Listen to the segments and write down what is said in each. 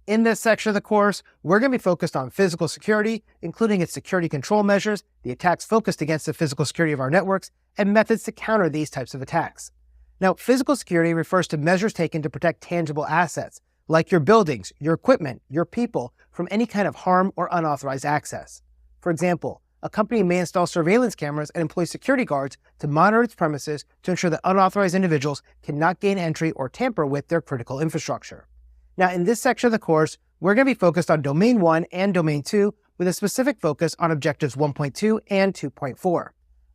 In this section of the course, we're going to be focused on physical security, including its security control measures, the attacks focused against the physical security of our networks, and methods to counter these types of attacks. Now, physical security refers to measures taken to protect tangible assets, like your buildings, your equipment, your people, from any kind of harm or unauthorized access. For example, a company may install surveillance cameras and employ security guards to monitor its premises to ensure that unauthorized individuals cannot gain entry or tamper with their critical infrastructure. Now, in this section of the course, we're going to be focused on Domain 1 and Domain 2 with a specific focus on Objectives 1.2 and 2.4.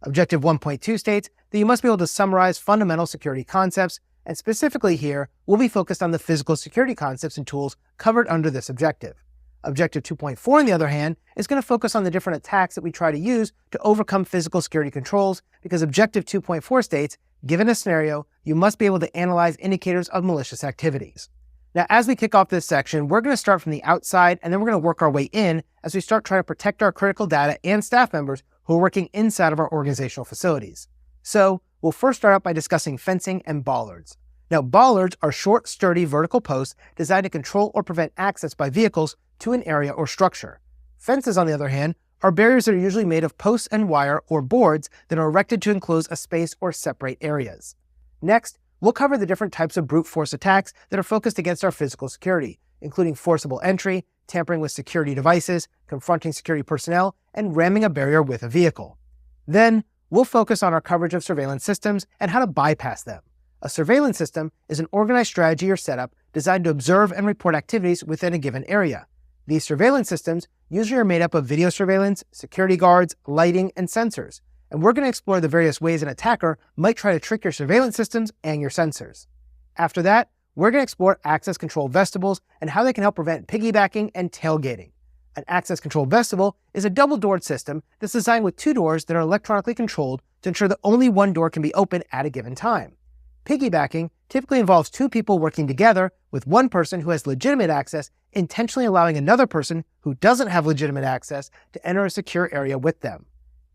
Objective 1.2 states that you must be able to summarize fundamental security concepts, and specifically here, we'll be focused on the physical security concepts and tools covered under this objective. Objective 2.4, on the other hand, is going to focus on the different attacks that we try to use to overcome physical security controls, because Objective 2.4 states, given a scenario, you must be able to analyze indicators of malicious activities. Now, as we kick off this section, we're going to start from the outside, and then we're going to work our way in as we start trying to protect our critical data and staff members who are working inside of our organizational facilities. So, we'll first start out by discussing fencing and bollards. Now, bollards are short, sturdy, vertical posts designed to control or prevent access by vehicles to an area or structure. Fences, on the other hand, are barriers that are usually made of posts and wire or boards that are erected to enclose a space or separate areas. Next, we'll cover the different types of brute force attacks that are focused against our physical security, including forcible entry, tampering with security devices, confronting security personnel, and ramming a barrier with a vehicle. Then, we'll focus on our coverage of surveillance systems and how to bypass them. A surveillance system is an organized strategy or setup designed to observe and report activities within a given area. These surveillance systems usually are made up of video surveillance, security guards, lighting, and sensors. And we're going to explore the various ways an attacker might try to trick your surveillance systems and your sensors. After that, we're going to explore access control vestibules and how they can help prevent piggybacking and tailgating. An access control vestibule is a double-doored system that's designed with two doors that are electronically controlled to ensure that only one door can be open at a given time. Piggybacking typically involves two people working together, with one person who has legitimate access intentionally allowing another person who doesn't have legitimate access to enter a secure area with them.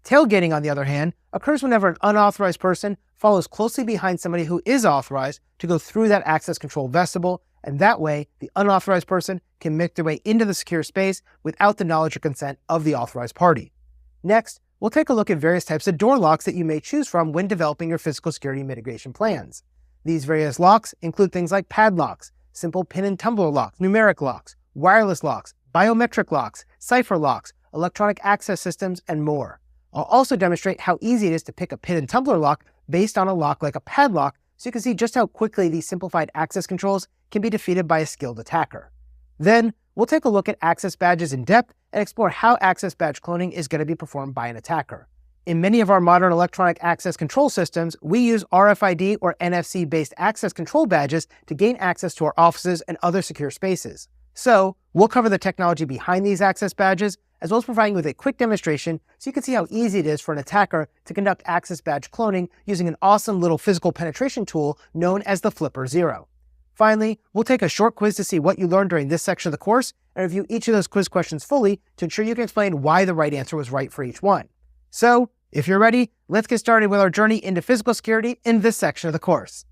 Tailgating, on the other hand, occurs whenever an unauthorized person follows closely behind somebody who is authorized to go through that access control vestibule, and that way, the unauthorized person can make their way into the secure space without the knowledge or consent of the authorized party. Next, we'll take a look at various types of door locks that you may choose from when developing your physical security mitigation plans. These various locks include things like padlocks, simple pin and tumbler locks, numeric locks, wireless locks, biometric locks, cipher locks, electronic access systems, and more. I'll also demonstrate how easy it is to pick a pin and tumbler lock based on a lock like a padlock, so you can see just how quickly these simplified access controls can be defeated by a skilled attacker. Then, we'll take a look at access badges in depth and explore how access badge cloning is going to be performed by an attacker. In many of our modern electronic access control systems, we use RFID or NFC-based access control badges to gain access to our offices and other secure spaces. So, we'll cover the technology behind these access badges, as well as providing you with a quick demonstration so you can see how easy it is for an attacker to conduct access badge cloning using an awesome little physical penetration tool known as the Flipper Zero. Finally, we'll take a short quiz to see what you learned during this section of the course and review each of those quiz questions fully to ensure you can explain why the right answer was right for each one. So, if you're ready, let's get started with our journey into physical security in this section of the course.